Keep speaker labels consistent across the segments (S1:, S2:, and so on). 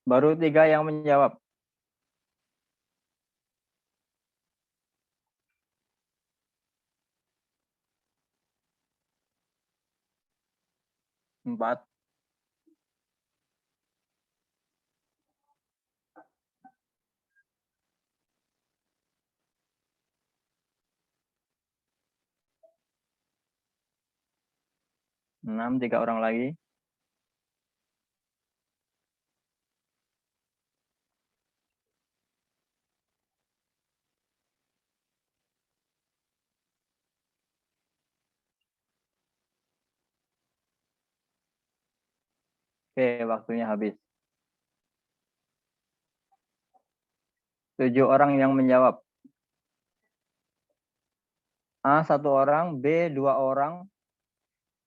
S1: Baru 3 yang menjawab. Empat. Enam, 3 orang lagi. Oke, waktunya habis. 7 orang yang menjawab. A 1 orang, B 2 orang,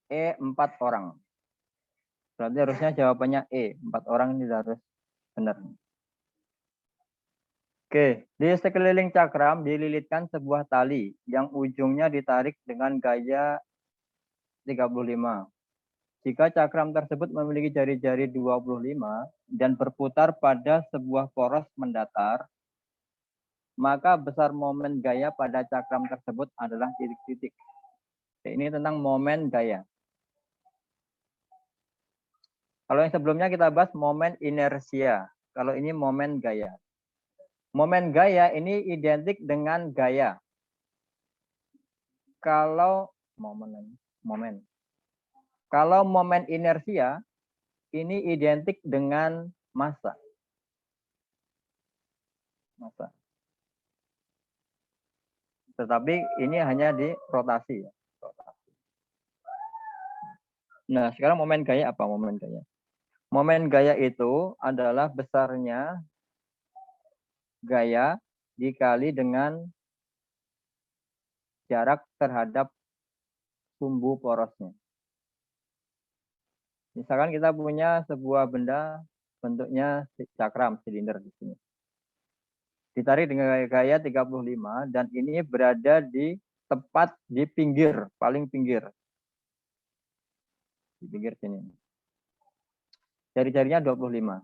S1: E 4 orang. Berarti harusnya jawabannya E. 4 orang ini harus benar. Oke, di sekeliling cakram dililitkan sebuah tali yang ujungnya ditarik dengan gaya 35. Jika cakram tersebut memiliki jari-jari 25 dan berputar pada sebuah poros mendatar, maka besar momen gaya pada cakram tersebut adalah titik-titik. Ini tentang momen gaya. Kalau yang sebelumnya kita bahas momen inersia. Kalau ini momen gaya. Momen gaya ini identik dengan gaya. Kalau Kalau momen inersia ini identik dengan massa. Tetapi ini hanya di rotasi. Nah, sekarang momen gaya apa momen gaya? Momen gaya itu adalah besarnya gaya dikali dengan jarak terhadap sumbu porosnya. Misalkan kita punya sebuah benda bentuknya cakram, silinder di sini. Ditarik dengan gaya 35 dan ini berada di tepat di pinggir, paling pinggir. Di pinggir sini. Jari-jarinya 25.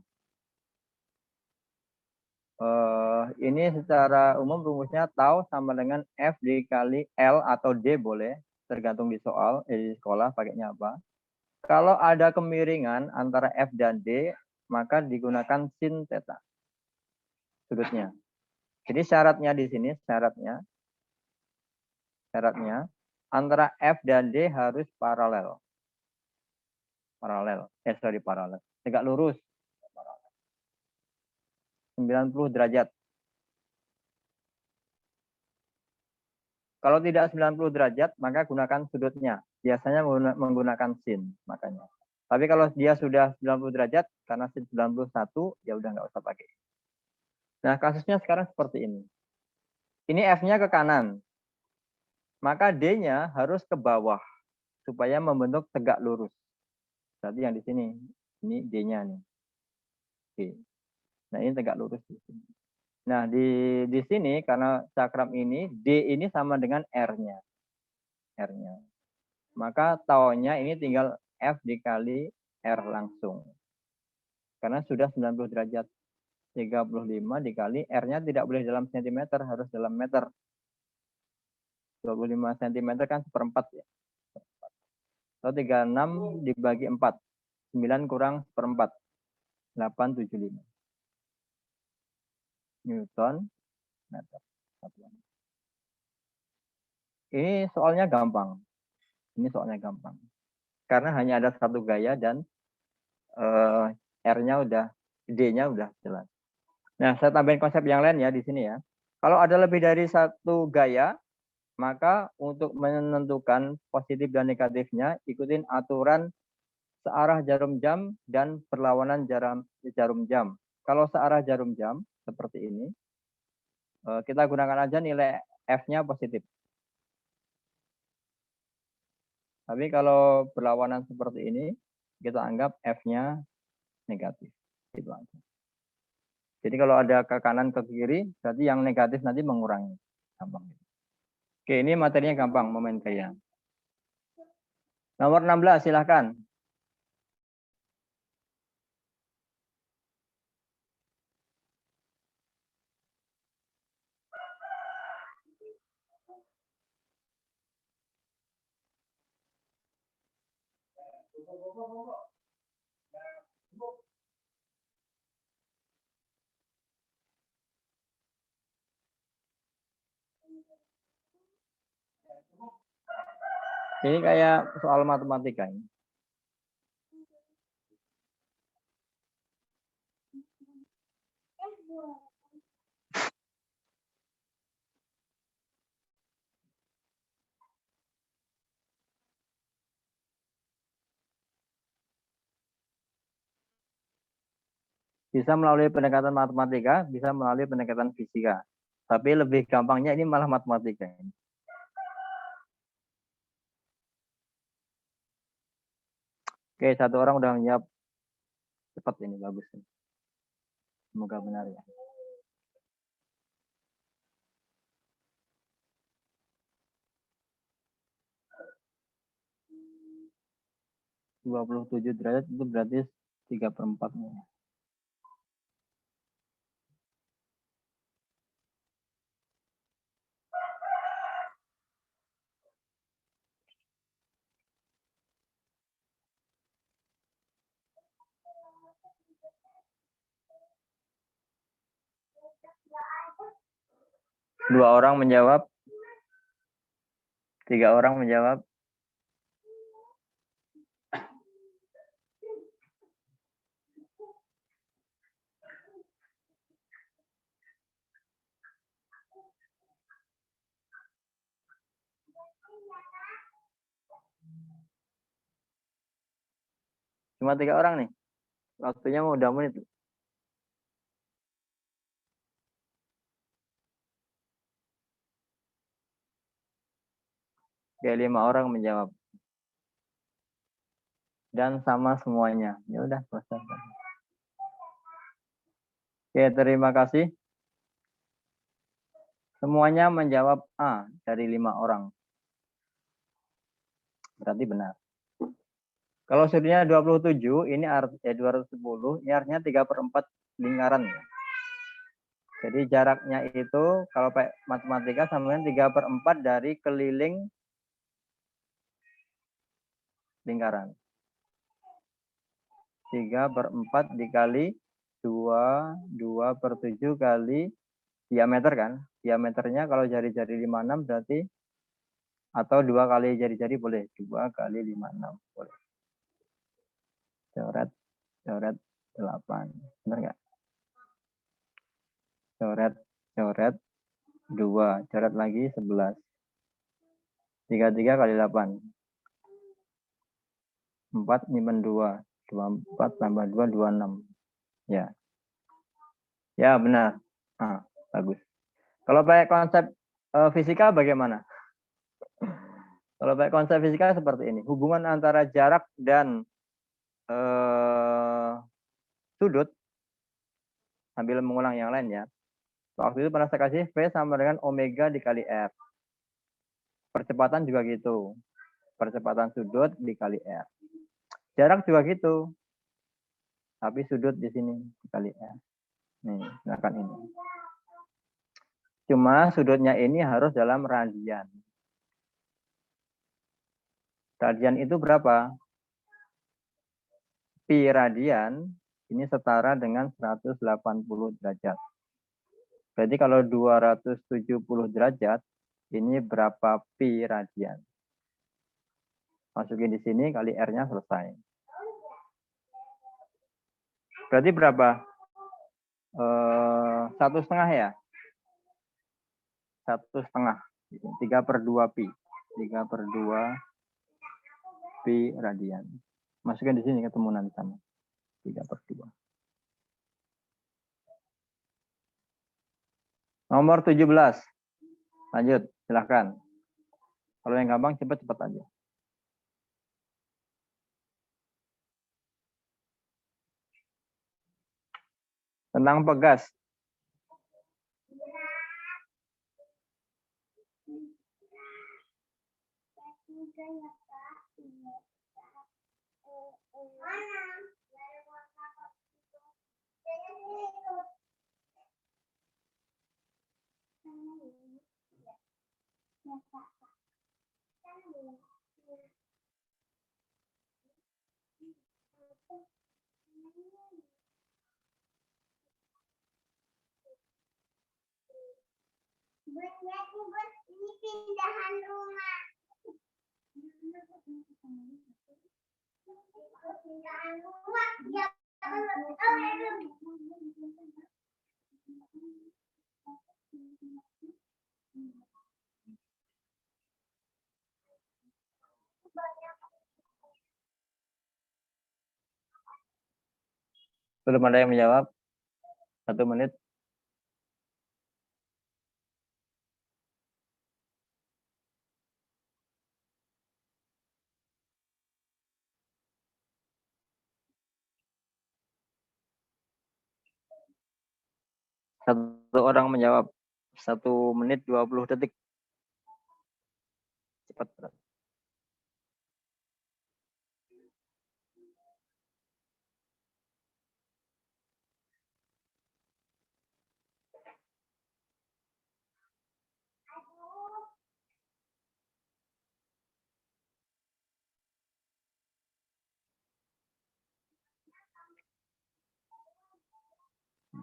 S1: Ini secara umum rumusnya tau sama dengan F dikali L atau D boleh, tergantung di soal, di sekolah pakainya apa. Kalau ada kemiringan antara F dan D, maka digunakan sin theta sudutnya. Jadi syaratnya di sini, syaratnya antara F dan D harus paralel. Paralel. Tegak lurus. 90 derajat. Kalau tidak 90 derajat, maka gunakan sudutnya. Biasanya menggunakan sin, makanya. Tapi kalau dia sudah 90 derajat, karena sin 91, ya udah nggak usah pakai. Nah, kasusnya sekarang seperti ini. Ini F-nya ke kanan. Maka D-nya harus ke bawah, supaya membentuk tegak lurus. Berarti yang di sini, ini D-nya nih. Oke. Nah, ini tegak lurus di sini. Nah, di sini karena cakram ini, D ini sama dengan R-nya. Maka taunya ini tinggal F dikali R langsung. Karena sudah 90 derajat. 35 dikali R-nya tidak boleh dalam sentimeter, harus dalam meter. 25 cm kan 1/4 ya. Atau 36 dibagi 4. 9 kurang 1/4. 875. Newton meter. Ini soalnya gampang. Karena hanya ada satu gaya dan R-nya udah, D-nya udah jelas. Nah, saya tambahin konsep yang lain ya di sini ya. Kalau ada lebih dari satu gaya, maka untuk menentukan positif dan negatifnya, ikutin aturan searah jarum jam dan berlawanan jarum jam. Kalau searah jarum jam, seperti ini, kita gunakan aja nilai F-nya positif. Tapi kalau berlawanan seperti ini, kita anggap F-nya negatif. Gitu aja. Jadi kalau ada ke kanan ke kiri, berarti yang negatif nanti mengurangi. Gampang. Oke, ini materinya gampang, momen gaya. Nomor 16, silahkan. Ini kayak soal matematika ini. Bisa melalui pendekatan matematika, bisa melalui pendekatan fisika. Tapi lebih gampangnya ini malah matematika. Oke, satu orang udah menjawab. Cepat ini, bagus. Semoga benar ya. Dua puluh 27 derajat itu berarti 3/4-nya. Dua orang menjawab. 3 orang menjawab. Cuma 3 orang nih. Waktunya mau udah menit. Oke, 5 orang menjawab. Dan sama semuanya. Ya udah, selesai. Oke, terima kasih. Semuanya menjawab A dari 5 orang. Berarti benar. Kalau sudutnya 27, ini 210, ini artinya 3/4 lingkaran. Jadi jaraknya itu, kalau pakai matematika, sama dengan 3/4 dari keliling lingkaran. 3/4 dikali 2/7 kali diameter kan. Diameternya kalau jari-jari 56 berarti, atau 2 kali jari-jari boleh. 2 kali 56 boleh. Coret, coret 8. Benar nggak? Coret, coret 2. Coret lagi 11. 33 kali 8. 4 nyimpen 2. 24 tambah 2, 26. Ya. Ya, benar. Ah, bagus. Kalau pakai konsep fisika bagaimana? Kalau pakai konsep fisika seperti ini. Hubungan antara jarak dan sudut, sambil mengulang yang lain ya. Waktu itu pernah saya kasih V sama dengan omega dikali R. Percepatan juga gitu. Percepatan sudut dikali R. Jarak juga gitu. Tapi sudut di sini dikali R. Nih, silakan ini. Cuma sudutnya ini harus dalam radian. Radian itu berapa? Pi radian ini setara dengan 180 derajat. Berarti kalau 270 derajat, ini berapa pi radian? Masukin di sini, kali R-nya selesai. Berarti berapa? 1,5 ya? 1,5. 3/2 pi. 3/2 pi radian. Masukin di sini, ketemu nanti sama. 3/2. Nomor 17. Lanjut, silahkan. Kalau yang gampang, cepat-cepat aja. Tentang pegas.
S2: Ini pindahan rumah. Pindahan rumah. Ya.
S1: Belum ada yang menjawab. 1 menit. Satu orang menjawab. 1 menit 20 detik. Cepat.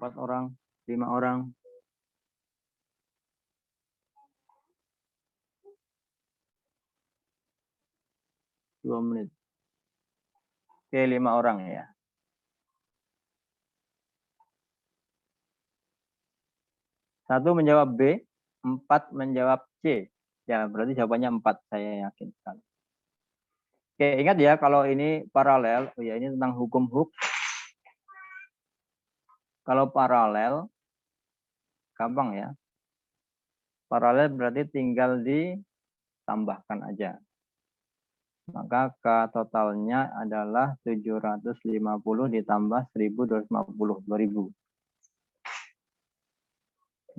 S1: 4 orang, 5 orang. 2 menit. Oke, 5 orang ya. 1 menjawab B, 4 menjawab C. Ya, berarti jawabannya 4, saya yakin sekali. Oke, ingat ya kalau ini paralel, oh ya ini tentang hukum Hooke. Kalau paralel, gampang ya. Paralel berarti tinggal ditambahkan aja. Maka K totalnya adalah 750 ditambah 1250, 2000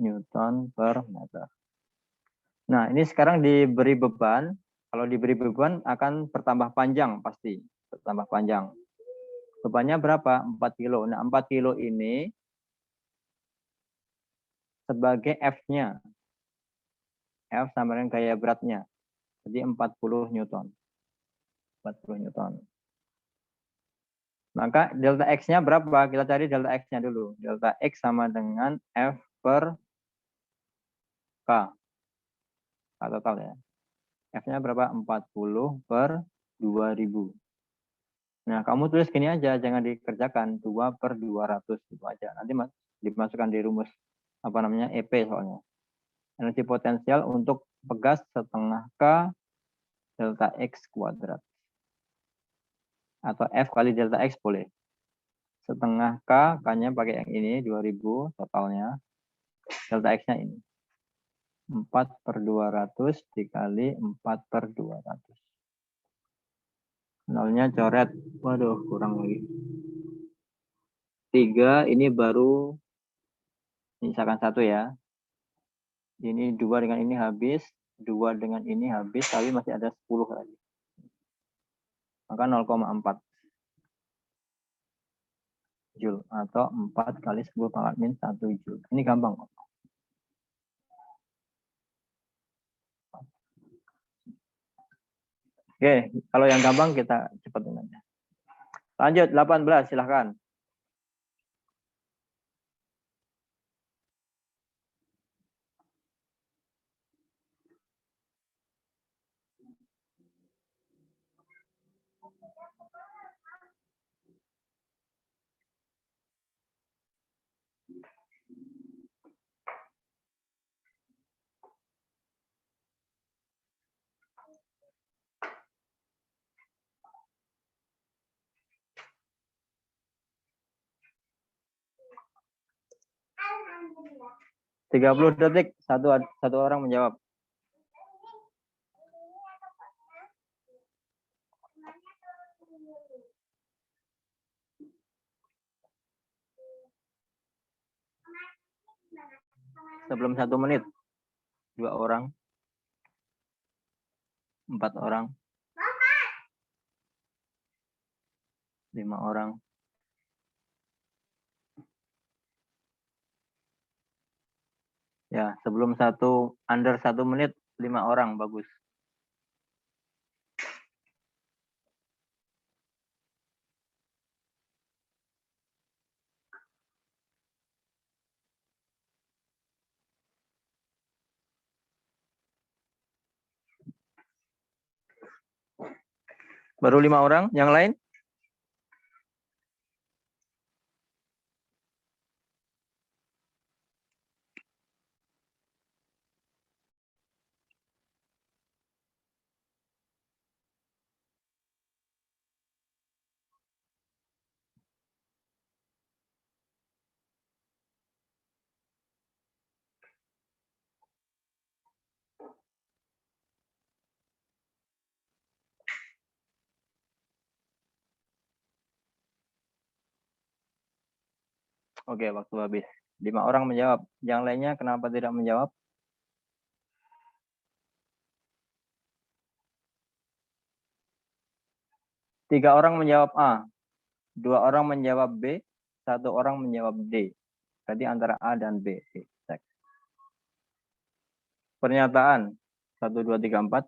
S1: Newton per meter. Nah, ini sekarang diberi beban. Kalau diberi beban akan bertambah panjang pasti. Bertambah panjang. Bebannya berapa? 4 kilo. Nah, 4 kilo ini sebagai F-nya. F sama dengan gaya beratnya. Jadi 40 Newton. 40 Newton. Maka delta X-nya berapa? Kita cari delta X-nya dulu. Delta X sama dengan F per K. K total ya. F-nya berapa? 40 per 2000. Nah, kamu tulis gini aja, jangan dikerjakan 2 per 200 itu aja. Nanti dimasukkan di rumus apa namanya EP soalnya. Energi potensial untuk pegas setengah K delta X kuadrat. Atau F kali delta X boleh. Setengah K, K-nya pakai yang ini 2000 totalnya. Delta X-nya ini. 4 per 200 dikali 4 per 200. Nolnya coret. Waduh, kurang lagi. 3 ini baru misalkan 1 ya. Ini 2 dengan ini habis, 2 dengan ini habis, tapi masih ada 10 lagi. Maka 0,4 Joule atau 4 kali 10 pangkat min 1 Joule. Ini gampang kok. Oke, kalau yang gampang kita cepetin aja. Lanjut 18 silahkan.
S2: Alhamdulillah.
S1: 30 detik satu orang menjawab. Sebelum 1 menit. 2 orang. 4 orang. 5 orang. Ya, sebelum under 1 menit 5 orang bagus. Baru 5 orang, yang lain? Oke, waktu habis. 5 orang menjawab. Yang lainnya kenapa tidak menjawab? Tiga orang menjawab A, 2 orang menjawab B, 1 orang menjawab D. Jadi antara A dan B. Pernyataan 1, 2, 3, 4.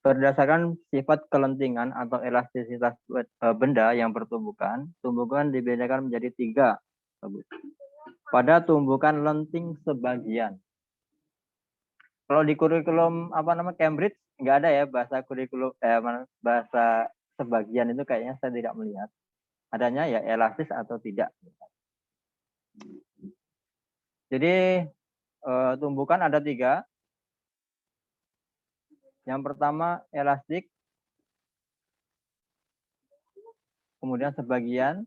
S1: Berdasarkan sifat kelentingan atau elastisitas benda yang bertumbukan, tumbukan dibedakan menjadi 3. Pada tumbukan lenting sebagian. Kalau di kurikulum Cambridge nggak ada ya bahasa kurikulum bahasa sebagian itu kayaknya saya tidak melihat. Adanya ya elastis atau tidak. Jadi tumbukan ada 3. Yang pertama elastik, kemudian sebagian,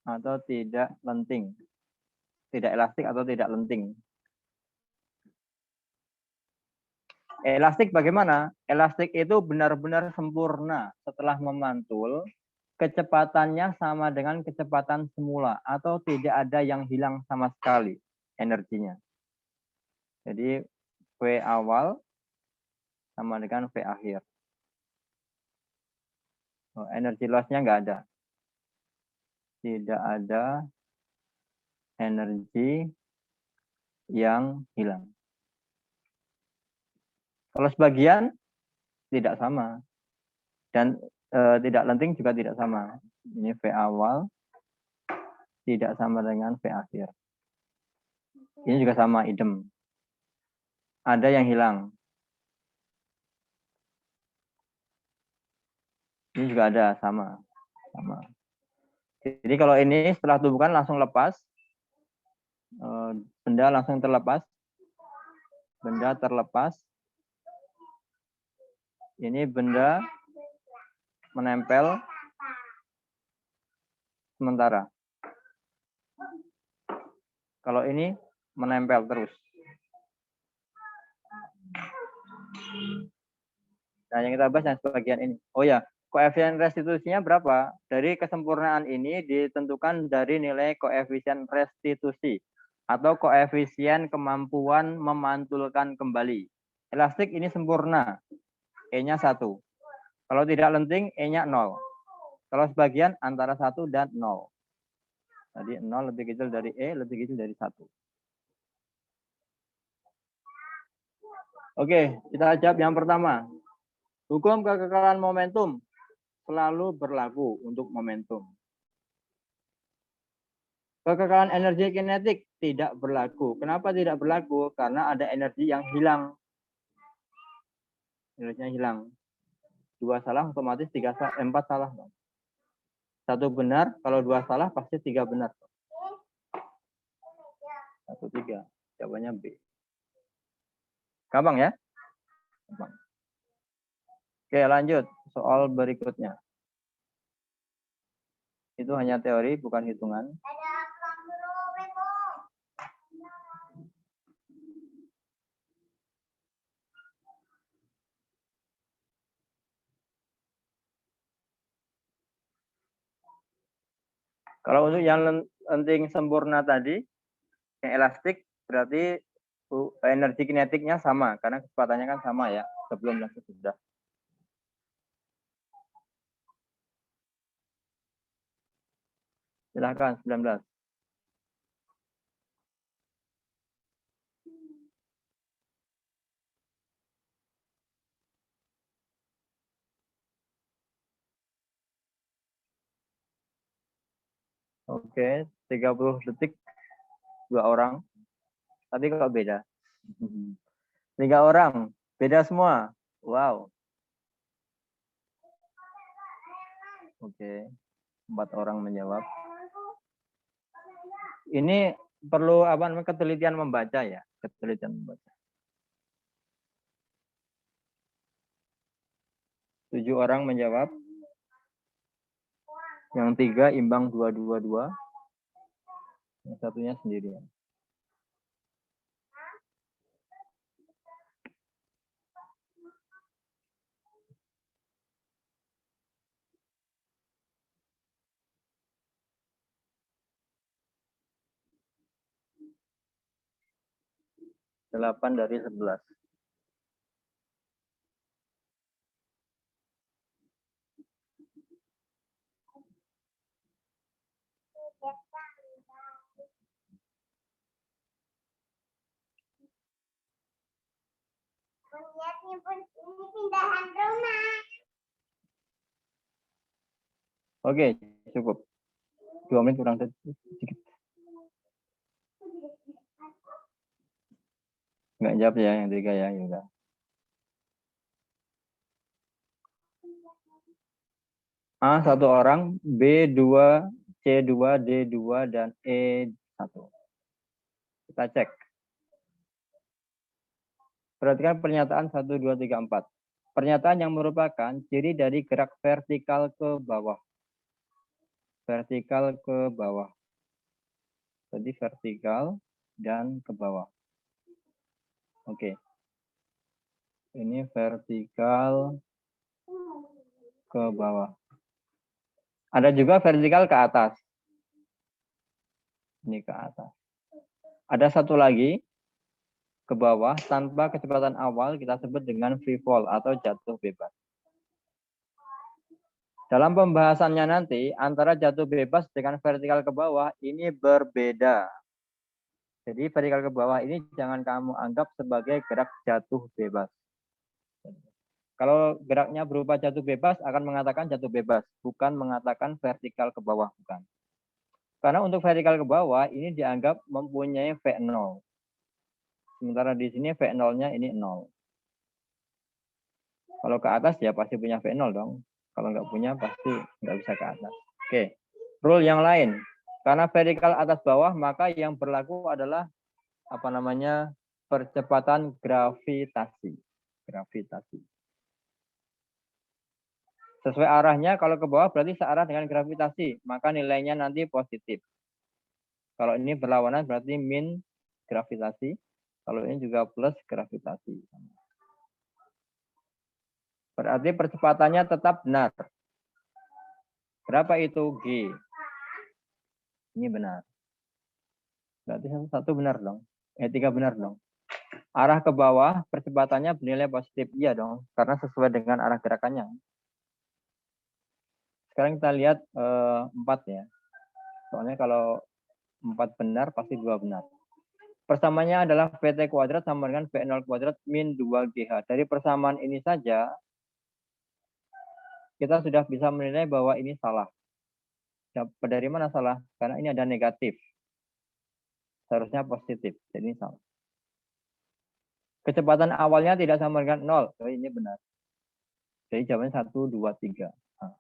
S1: atau tidak lenting. Tidak elastik atau tidak lenting. Elastik bagaimana? Elastik itu benar-benar sempurna setelah memantul, kecepatannya sama dengan kecepatan semula atau tidak ada yang hilang sama sekali energinya. Jadi V awal sama dengan V akhir. Energi loss-nya nggak ada. Tidak ada energi yang hilang. Kalau sebagian tidak sama. Dan tidak lenting juga tidak sama. Ini V awal tidak sama dengan V akhir. Ini juga sama, idem. Ada yang hilang. Ini juga ada, sama. Jadi kalau ini setelah tumbukan langsung lepas, benda langsung terlepas. Benda terlepas. Ini benda menempel sementara. Kalau ini menempel terus. Nah, yang kita bahas yang sebagian ini. Oh ya, koefisien restitusinya berapa? Dari kesempurnaan ini ditentukan dari nilai koefisien restitusi atau koefisien kemampuan memantulkan kembali. Elastik ini sempurna, E-nya 1. Kalau tidak lenting, E-nya 0. Kalau sebagian antara 1 dan 0. Jadi 0 lebih kecil dari E, lebih kecil dari 1. Oke, kita jawab yang pertama. Hukum kekekalan momentum selalu berlaku untuk momentum. Kekekalan energi kinetik tidak berlaku. Kenapa tidak berlaku? Karena ada energi yang hilang. Energinya hilang. 2 salah otomatis 4 salah. 1 benar, kalau 2 salah pasti 3 benar. 1, 3. Jawabannya B. Gampang ya? Gampang. Oke, lanjut. Soal berikutnya. Itu hanya teori, bukan hitungan. Kalau untuk yang lenting sempurna tadi, yang elastik, berarti energi kinetiknya sama, karena kecepatannya kan sama ya, sebelum dan sesudah. Silahkan, 19. Oke, 30 detik, 2 orang. Tapi kok beda? 3 orang, beda semua. Wow. Oke, 4 orang menjawab. Ini perlu apa namanya ketelitian membaca ya, ketelitian membaca. 7 orang menjawab. Yang 3 imbang 2-2-2. Yang satunya sendirian. Delapan dari 11.
S2: Ini pindahan rumah.
S1: Oke, cukup. 2 menit kurang sedikit. Nggak jawab ya yang 3 ya. Udah. A 1 orang, B 2, C 2, D 2, dan E 1. Kita cek. Perhatikan pernyataan 1, 2, 3, 4. Pernyataan yang merupakan ciri dari gerak vertikal ke bawah. Vertikal ke bawah. Jadi vertikal dan ke bawah. Oke. Ini vertikal ke bawah. Ada juga vertikal ke atas. Ini ke atas. Ada satu lagi ke bawah tanpa kecepatan awal kita sebut dengan free fall atau jatuh bebas. Dalam pembahasannya nanti antara jatuh bebas dengan vertikal ke bawah ini berbeda. Jadi vertikal ke bawah ini jangan kamu anggap sebagai gerak jatuh bebas. Kalau geraknya berupa jatuh bebas akan mengatakan jatuh bebas, bukan mengatakan vertikal ke bawah, bukan. Karena untuk vertikal ke bawah ini dianggap mempunyai V0. Sementara di sini V0-nya ini 0. Kalau ke atas ya pasti punya V0 dong. Kalau nggak punya pasti nggak bisa ke atas. Oke, rule yang lain. Karena vertikal atas bawah maka yang berlaku adalah apa namanya percepatan gravitasi. Gravitasi. Sesuai arahnya kalau ke bawah berarti searah dengan gravitasi. Maka nilainya nanti positif. Kalau ini berlawanan berarti min gravitasi. Kalau ini juga plus gravitasi. Berarti percepatannya tetap benar. Berapa itu G? Ini benar. Berarti satu benar dong. 3 benar dong. Arah ke bawah percepatannya bernilai positif. Iya dong. Karena sesuai dengan arah gerakannya. Sekarang kita lihat 4 ya. Soalnya kalau 4 benar pasti 2 benar. Persamanya adalah VT kuadrat sama dengan V0 kuadrat min 2GH. Dari persamaan ini saja, kita sudah bisa menilai bahwa ini salah. Dari mana salah? Karena ini ada negatif. Seharusnya positif. Jadi ini salah. Kecepatan awalnya tidak sama dengan 0. So, ini benar. Jadi jawabannya 1, 2, 3. Nah.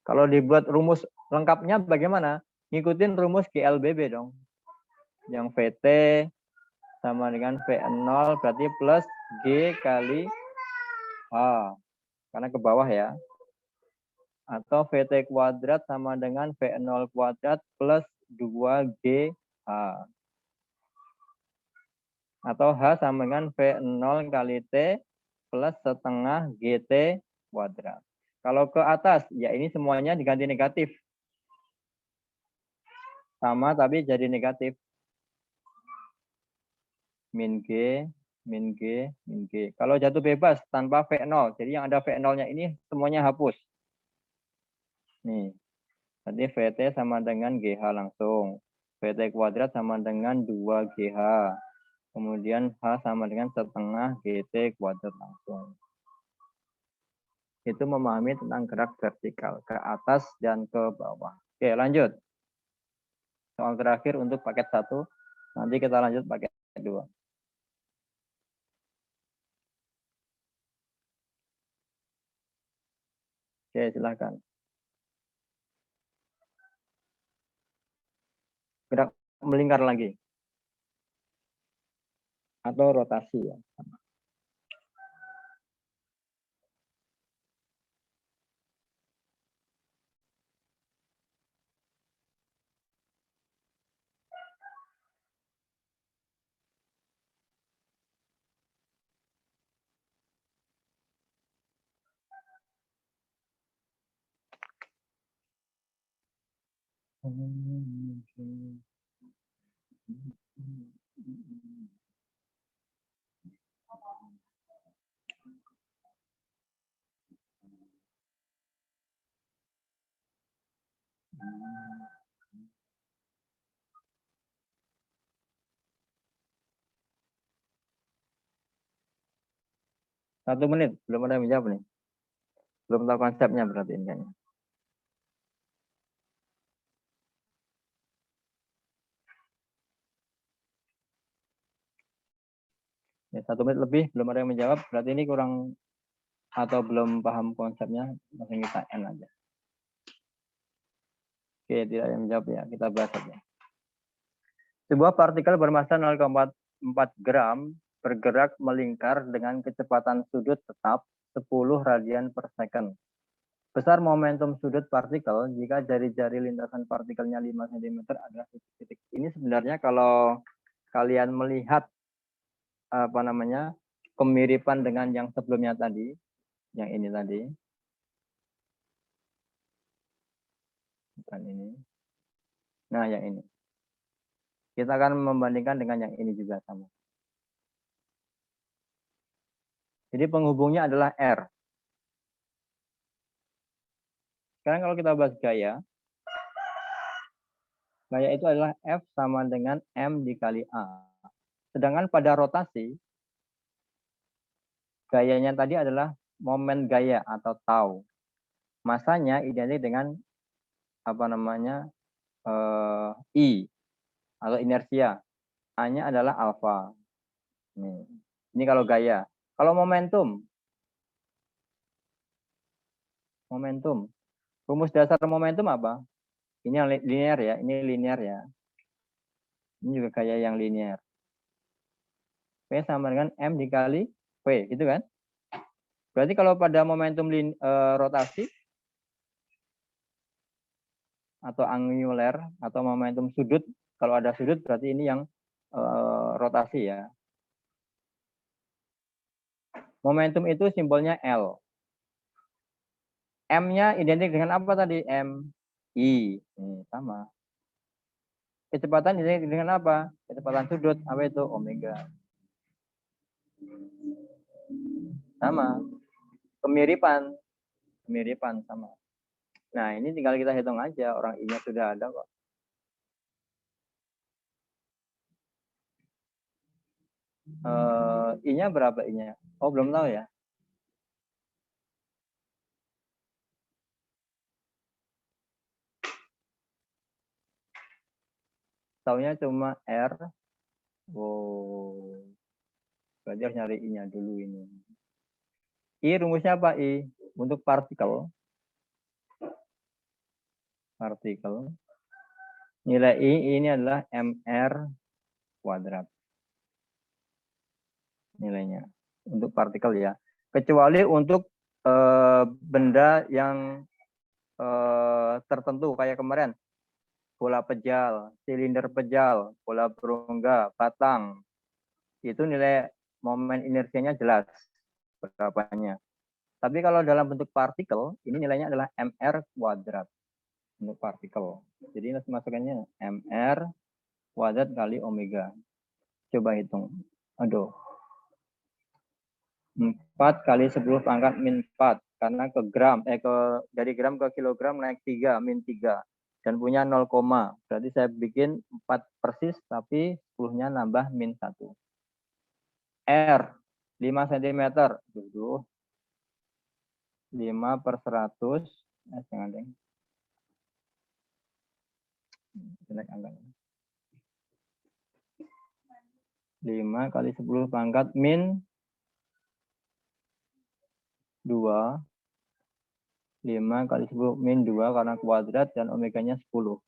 S1: Kalau dibuat rumus lengkapnya bagaimana? Ngikutin rumus GLBB dong. Yang VT sama dengan V0 berarti plus G kali H. Karena ke bawah ya. Atau VT kuadrat sama dengan V0 kuadrat plus 2GH. Atau H sama dengan V0 kali T plus setengah GT kuadrat. Kalau ke atas, ya ini semuanya diganti negatif. Sama tapi jadi negatif. Min G, min G, min G. Kalau jatuh bebas tanpa V0, jadi yang ada V0-nya ini semuanya hapus. Nih, berarti VT sama dengan GH langsung. VT kuadrat sama dengan 2GH. Kemudian H sama dengan setengah GT kuadrat langsung. Itu memahami tentang gerak vertikal ke atas dan ke bawah. Oke, lanjut. Soal terakhir untuk paket 1. Nanti kita lanjut paket 2. Oke, silakan. Gerak melingkar lagi. Atau rotasi ya. Satu menit, belum ada yang menjawab nih. Belum tahu konsepnya berarti ini kayaknya. Ya, 1 menit lebih, belum ada yang menjawab, berarti ini kurang atau belum paham konsepnya, langsung kita end aja. Oke, tidak ada yang menjawab ya, kita bahas aja. Sebuah partikel bermassa 0,4 gram bergerak melingkar dengan kecepatan sudut tetap 10 radian per second. Besar momentum sudut partikel jika jari-jari lintasan partikelnya 5 cm adalah titik-titik. Ini sebenarnya kalau kalian melihat apa namanya kemiripan dengan yang sebelumnya tadi, yang ini tadi, bukan ini. Nah, yang ini. Kita akan membandingkan dengan yang ini juga sama. Jadi penghubungnya adalah R. Sekarang kalau kita bahas gaya, gaya itu adalah F sama dengan M dikali A. Sedangkan pada rotasi, gayanya tadi adalah momen gaya atau tau. Masanya identik dengan apa namanya I atau inersia. A-nya adalah alfa. Ini kalau gaya. Kalau momentum, rumus dasar momentum apa? Ini yang linear ya, ini linear ya. Ini juga gaya yang linear. P sama dengan M dikali P, gitu kan? Berarti kalau pada momentum rotasi atau angular atau momentum sudut, kalau ada sudut berarti ini yang rotasi ya. Momentum itu simbolnya L. M-nya identik dengan apa tadi? M, I. Ini sama. Kecepatan identik dengan apa? Kecepatan sudut, apa itu? Omega. Sama. Kemiripan sama. Nah, ini tinggal kita hitung aja. Orang I-nya sudah ada kok. I-nya berapa I-nya? Oh, belum tahu ya. Taunya cuma R. Oh. Berarti harus nyari I-nya dulu ini. I rumusnya apa I? Untuk partikel. Nilai I ini adalah MR kuadrat. Nilainya. Untuk partikel ya. Kecuali untuk benda yang tertentu kayak kemarin. Bola pejal, silinder pejal, bola berongga, batang. Itu nilai momen inersianya jelas berapanya. Tapi kalau dalam bentuk partikel, ini nilainya adalah MR kuadrat untuk partikel. Jadi masukannya MR kuadrat kali omega. Coba hitung. Aduh. 4 kali 10 pangkat min 4 karena ke gram, dari gram ke kilogram naik 3, min 3. Dan punya 0, berarti saya bikin 4 persis, tapi 10-nya nambah min 1. R, 5 cm. 5 per 100. Jangan deh. Jelek angkanya. 5 kali 10 pangkat min 2. 5 kali 10 min 2 karena kuadrat dan omeganya 10.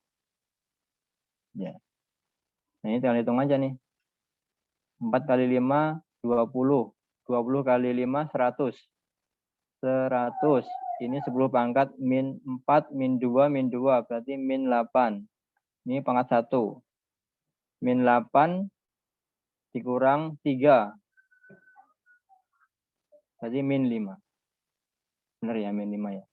S1: Ya. Nah, ini tinggal hitung aja nih. 4 kali 5, 20. 20 kali 5, 100. 100. Ini 10 pangkat min 4, min 2, min 2. Berarti min 8. Ini pangkat 1. Min 8 dikurang 3. Berarti min 5. Benar ya, min 5 ya.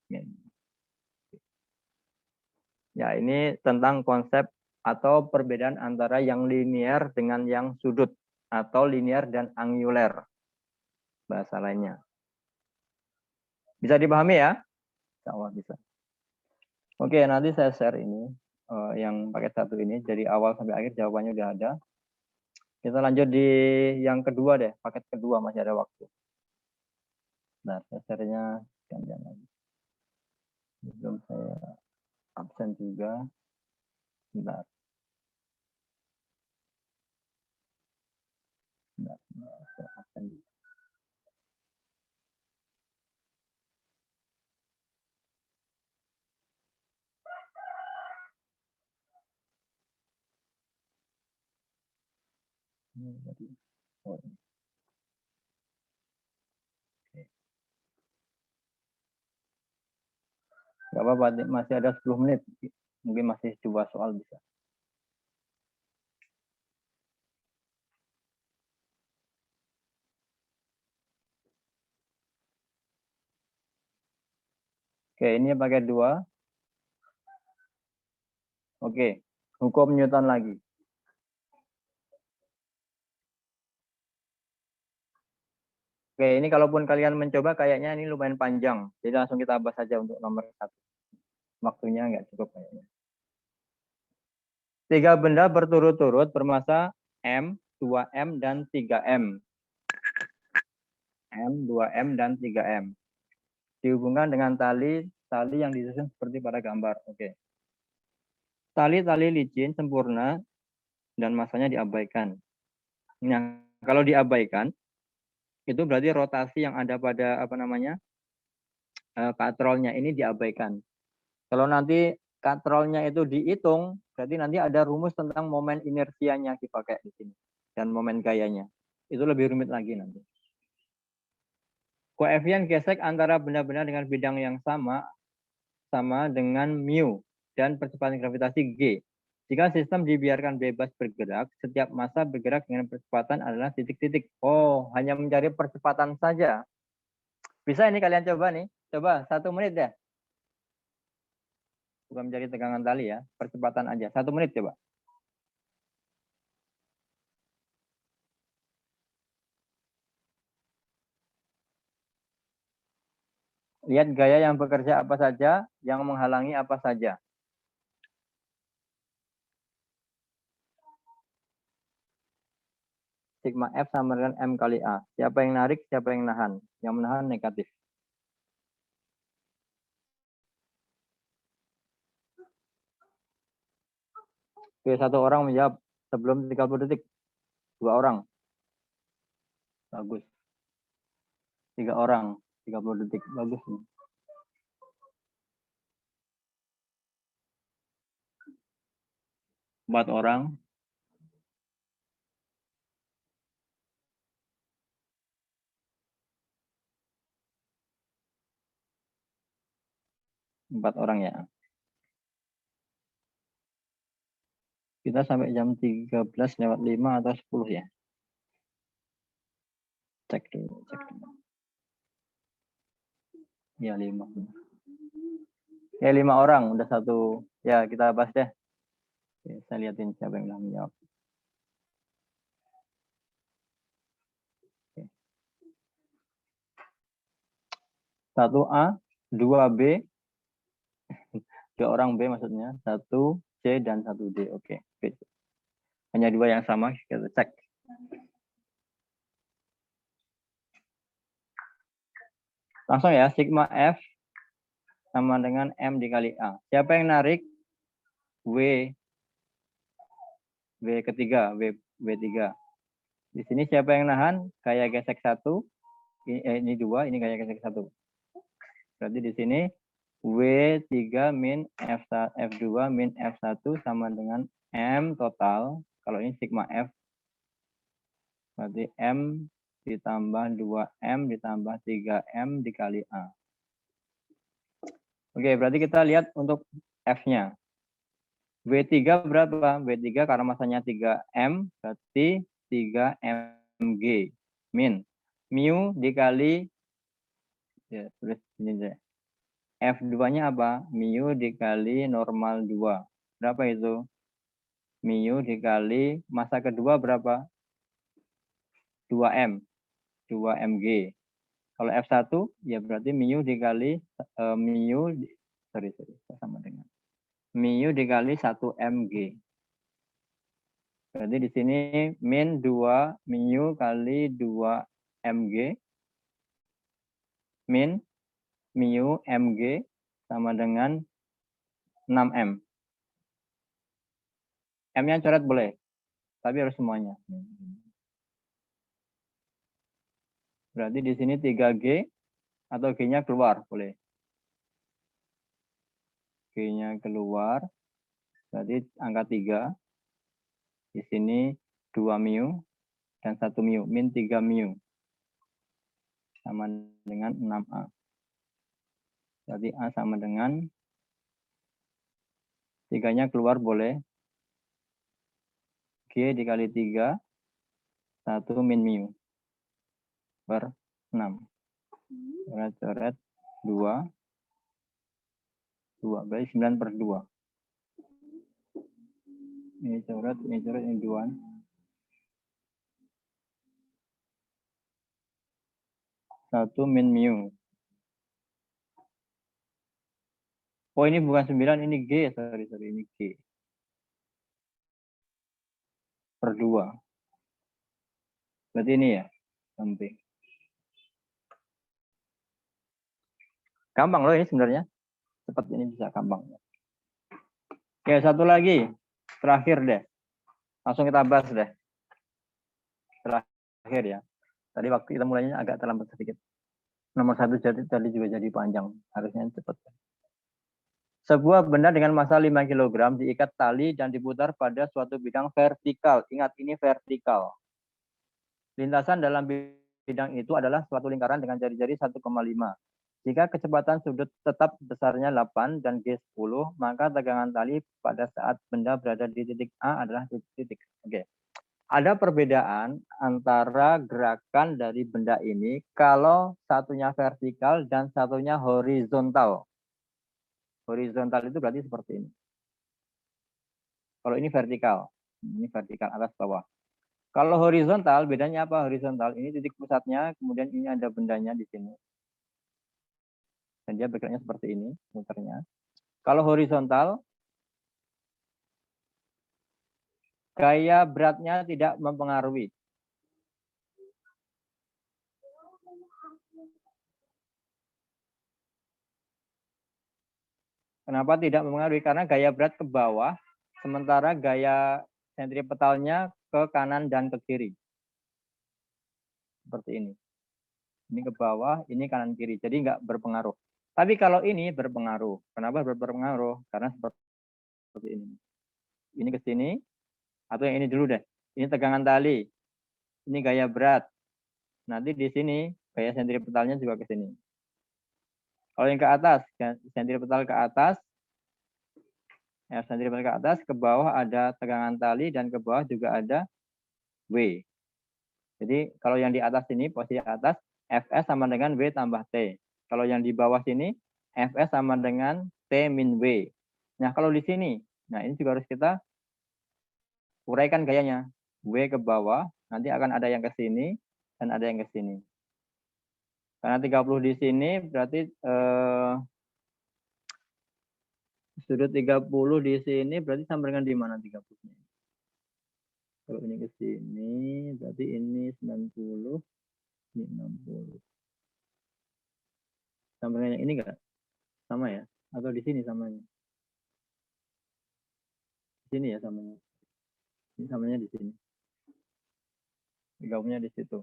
S1: Ya, ini tentang konsep atau perbedaan antara yang linear dengan yang sudut. Atau linear dan angular. Bahasa lainnya. Bisa dipahami ya? Insya Allah bisa. Oke, nanti saya share ini. Yang paket 1 ini. Dari awal sampai akhir jawabannya udah ada. Kita lanjut di yang kedua deh. Paket kedua masih ada waktu. Nah, saya share-nya gantian lagi. Belum saya absen juga. Bentar. Saya absen juga. Oh, ini. Gak apa-apa, masih ada 10 menit. Mungkin masih 2 soal bisa. Oke, ini pakai 2. Oke, hukum Newton lagi. Oke, ini kalaupun kalian mencoba kayaknya ini lumayan panjang. Jadi langsung kita bahas saja untuk nomor 1. Waktunya nggak cukup kayaknya. 3 benda berturut-turut bermassa M, 2M, dan 3M. M, 2M, dan 3M. Dihubungkan dengan tali yang disusun seperti pada gambar. Oke. Tali-tali licin sempurna dan massanya diabaikan. Nah, kalau diabaikan, itu berarti rotasi yang ada pada katrolnya ini diabaikan. Kalau nanti katrolnya itu dihitung, berarti nanti ada rumus tentang momen inersianya dipakai di sini dan momen gayanya. Itu lebih rumit lagi nanti. Koefisien gesek antara benda-benda dengan bidang yang sama dengan mu dan percepatan gravitasi G. Jika sistem dibiarkan bebas bergerak, setiap massa bergerak dengan percepatan adalah titik-titik. Oh, hanya mencari percepatan saja. Bisa ini kalian coba nih. Coba 1 menit deh. Bukan mencari tegangan tali ya. Percepatan aja. 1 menit coba. Lihat gaya yang bekerja apa saja, yang menghalangi apa saja. Sigma F sama dengan M kali A. Siapa yang narik, siapa yang nahan. Yang menahan negatif. Oke, 1 orang menjawab sebelum 30 detik. 2 orang. Bagus. 3 orang. 30 detik. Bagus. 4 orang. 4 orang ya. Kita sampai jam 13:05 atau 10 ya. Cek dulu. Ya 5. Ya 5 orang. Udah 1. Ya kita bahas deh. Oke, saya lihatin siapa yang menjawab. 1A, 2B, 2 orang B maksudnya, 1C dan 1D. Oke. Hanya 2 yang sama, kita cek. Langsung ya, sigma F sama dengan M dikali A. Siapa yang narik? W ketiga, W3. Di sini siapa yang nahan? Gaya gesek 1. Ini 2, ini gaya gesek 1. Berarti di sini W3 min F2 min F1 sama dengan M total. Kalau ini sigma F. Berarti M ditambah 2M ditambah 3M dikali A. Oke, berarti kita lihat untuk F-nya. W3 berapa? W3 karena masanya 3M, berarti 3mg. Min. Mu dikali, ya tulis ini deh. F2-nya apa? Mu dikali normal 2. Berapa itu? Mu dikali masa kedua berapa? 2M. 2mg. Kalau F1 ya berarti mu dikali sama dengan mu dikali 1mg. Berarti di sini min 2 mu kali 2mg min mu mg sama dengan 6m. M-nya coret boleh, tapi harus semuanya. Berarti di sini 3G atau G-nya keluar, boleh. G-nya keluar, berarti angka 3. Di sini 2 mu dan 1 mu, min 3 mu. Sama dengan 6A. Berarti A sama dengan 3-nya keluar boleh. G dikali 3, 1 min mu. Per 6. Coret 2. 2, berarti 9 per 2. Ini coret, ini 2. 1 min mu. Oh, ini bukan 9, ini G. Sorry, ini G. Per 2. Berarti ini ya, samping. Gampang loh ini sebenarnya. Cepat ini bisa gampang. Oke, satu lagi. Terakhir deh. Langsung kita bahas deh. Terakhir ya. Tadi waktu kita mulainya agak terlambat sedikit. Nomor 1 tadi juga jadi panjang. Harusnya cepat. Sebuah benda dengan massa 5 kg diikat tali dan diputar pada suatu bidang vertikal. Ingat, ini vertikal. Lintasan dalam bidang itu adalah suatu lingkaran dengan jari-jari 1,5. Jika kecepatan sudut tetap besarnya 8 dan G10, maka tegangan tali pada saat benda berada di titik A adalah titik. Oke. Ada perbedaan antara gerakan dari benda ini kalau satunya vertikal dan satunya horizontal. Horizontal itu berarti seperti ini. Kalau ini vertikal atas bawah. Kalau horizontal, bedanya apa? Horizontal ini titik pusatnya, kemudian ini ada bendanya di sini. Dan dia bergeraknya seperti ini, muternya. Kalau horizontal, gaya beratnya tidak mempengaruhi. Kenapa tidak mempengaruhi? Karena gaya berat ke bawah, sementara gaya sentripetalnya ke kanan dan ke kiri. Seperti ini. Ini ke bawah, ini kanan kiri. Jadi nggak berpengaruh. Tapi kalau ini berpengaruh. Kenapa berpengaruh? Karena seperti ini. Ini ke sini, atau yang ini dulu deh. Ini tegangan tali. Ini gaya berat. Nanti di sini, gaya sentripetalnya juga ke sini. Kalau yang ke atas, sentripetal ke atas, ya, sentripetal ke atas, ke bawah ada tegangan tali, dan ke bawah juga ada W. Jadi kalau yang di atas ini, posisi atas, Fs sama dengan W tambah T. Kalau yang di bawah sini, Fs sama dengan T min W. Nah, kalau di sini, nah ini juga harus kita uraikan gayanya. W ke bawah, nanti akan ada yang ke sini, dan ada yang ke sini. Karena 30 di sini berarti sudut 30 di sini berarti sama dengan di mana 30-nya? Kalau ini ke sini, berarti ini 90, ini 60. Sama dengan yang ini enggak? Sama ya? Atau di sini samanya? Di sini ya samanya. Ini samanya di sini. 30-nya di situ.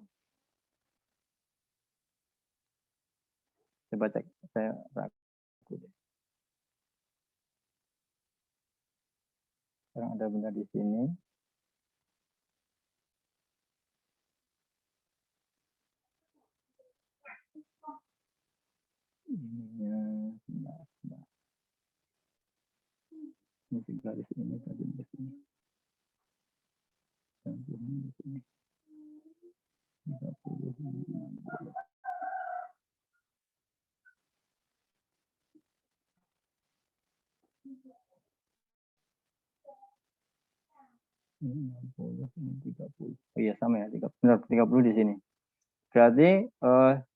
S1: Coba cek. Saya ragu deh. Sekarang ada benar di sini. Ini garis ini tadi di sini. Dan di sini. 30, 60. Ini 60, ini 30. Oh iya sama ya, 30. Benar 30 di sini. Berarti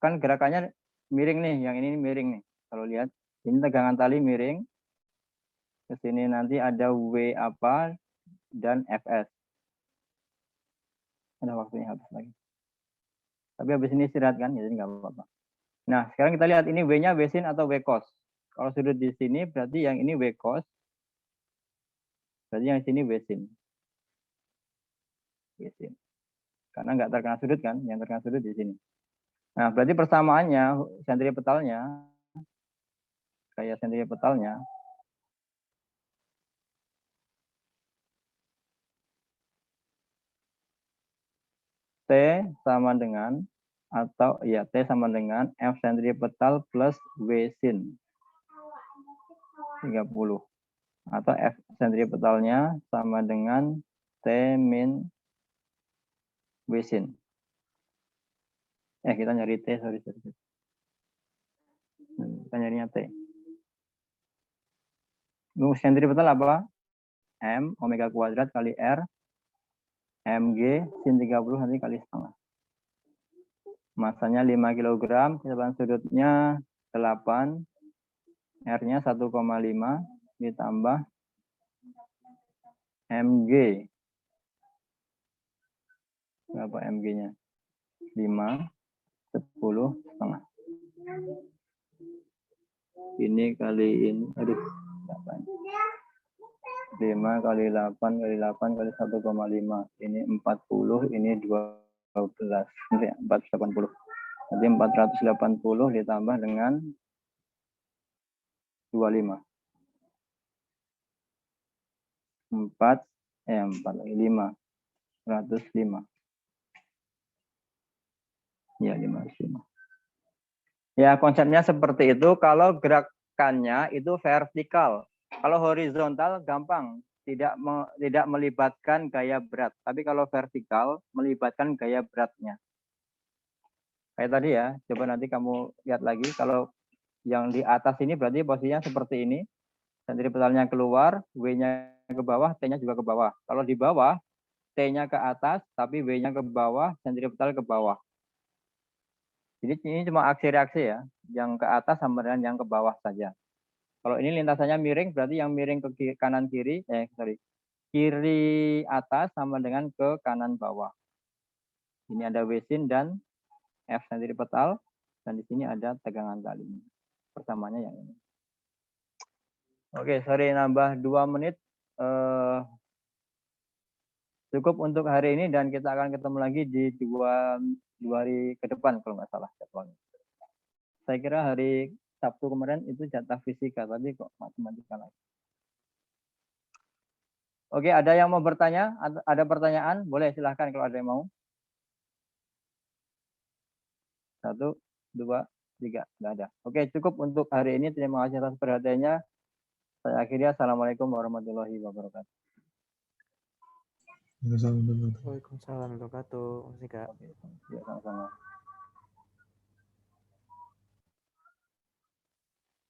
S1: kan gerakannya miring nih, yang ini miring nih. Kalau lihat, ini tegangan tali miring. Ke sini nanti ada W apa dan Fs. Ada waktunya habis lagi. Tapi habis ini istirahat kan, jadi nggak apa-apa. Nah, sekarang kita lihat ini W-nya W sin atau W cos. Kalau sudut di sini berarti yang ini W cos. Berarti yang sini W sin. W sin. Karena nggak terkena sudut kan, yang terkena sudut di sini. Nah, berarti persamaannya sentripetalnya kayak sentripetalnya T sama dengan atau ya T sama dengan F sentripetal plus W sin 30 atau F sentripetalnya sama dengan T min W sin. Kita nyari T, sorry. Kita nyarinya T. Sentripetal apa? M omega kuadrat kali R mg sin 30 nanti kali setengah. Masanya 5 kg, kecepatan sudutnya 8, R-nya 1,5 ditambah mg. Berapa mg-nya? 5, 10, setengah. Ini kali ini, aduh, 5 kali 8 kali 8 kali 1,5. Ini 40, ini 12. Nanti 480. Nanti 480 ditambah dengan 25. 4 lagi 5. 105. Ya, 505. Ya, konsepnya seperti itu. Kalau gerakannya itu vertikal. Kalau horizontal gampang, tidak melibatkan gaya berat. Tapi kalau vertikal melibatkan gaya beratnya. Kayak tadi ya, coba nanti kamu lihat lagi. Kalau yang di atas ini berarti posisinya seperti ini. Sentripetalnya keluar, W-nya ke bawah, T-nya juga ke bawah. Kalau di bawah, T-nya ke atas, tapi W-nya ke bawah, sentripetal ke bawah. Jadi ini cuma aksi reaksi ya, yang ke atas sama dengan yang ke bawah saja. Kalau ini lintasannya miring, berarti yang miring ke kanan kiri, kiri atas sama dengan ke kanan bawah. Ini ada W sin dan F sentripetal, dan di sini ada tegangan tali. Persamanya yang ini. Oke, sorry nambah 2 menit. Cukup untuk hari ini dan kita akan ketemu lagi di dua hari ke depan kalau nggak salah jadwalnya. Saya kira hari Sabtu kemarin itu jatah fisika, tapi kok matematika lagi. Oke, ada yang mau bertanya? Ada pertanyaan? Boleh silahkan kalau ada yang mau. 1, 2, 3. Nggak ada. Oke, cukup untuk hari ini. Terima kasih atas perhatiannya. Saya akhiri. Assalamualaikum warahmatullahi wabarakatuh.
S3: Waalaikumsalam warahmatullahi wabarakatuh.
S1: Oke, ya, sama-sama.